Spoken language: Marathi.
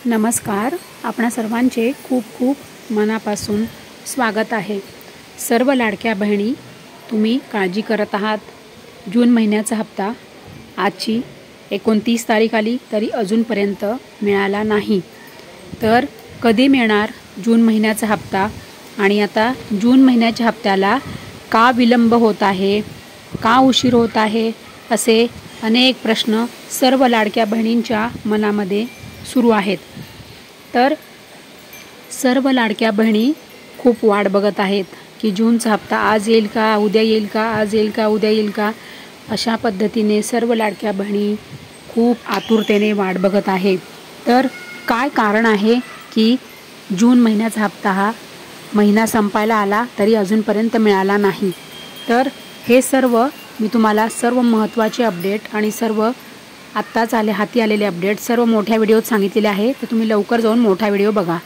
नमस्कार. आपणा सर्वांचे खूप खूप मनापासून स्वागत आहे. सर्व लाडक्या बहिणी, तुम्ही काळजी करत आहात. जून महिन्याचा हप्ता आजची 29 तारीख आली तरी अजूनपर्यंत मिळाला नाही. तर कधी मिळणार जून महिन्याचा हप्ता? आणि आता जून महिन्याच्या हप्त्याला का विलंब होत आहे, का उशीर होत आहे, असे अनेक प्रश्न सर्व लाडक्या बहिणींच्या मनामध्ये सुरू आहेत. तर सर्व लाडक्या बहिणी खूप वाट बघत आहेत की जूनचा हप्ता आज येईल का, उद्या येईल का, आज येईल का, उद्या येईल का. अशा पद्धतीने सर्व लाडक्या बहिणी खूप आतुरतेने वाट बघत आहे. तर काय कारण आहे की जून महिन्याचा हप्ता हा महिना संपायला आला तरी अजूनपर्यंत मिळाला नाही? तर हे सर्व मी तुम्हाला सर्व महत्त्वाचे अपडेट आणि सर्व आत्ताच हाती आलेले अपडेट सर्व मोठ्या व्हिडिओत सांगितलेले आहे. तर तुम्ही लवकर जाऊन मोठा व्हिडिओ बघा.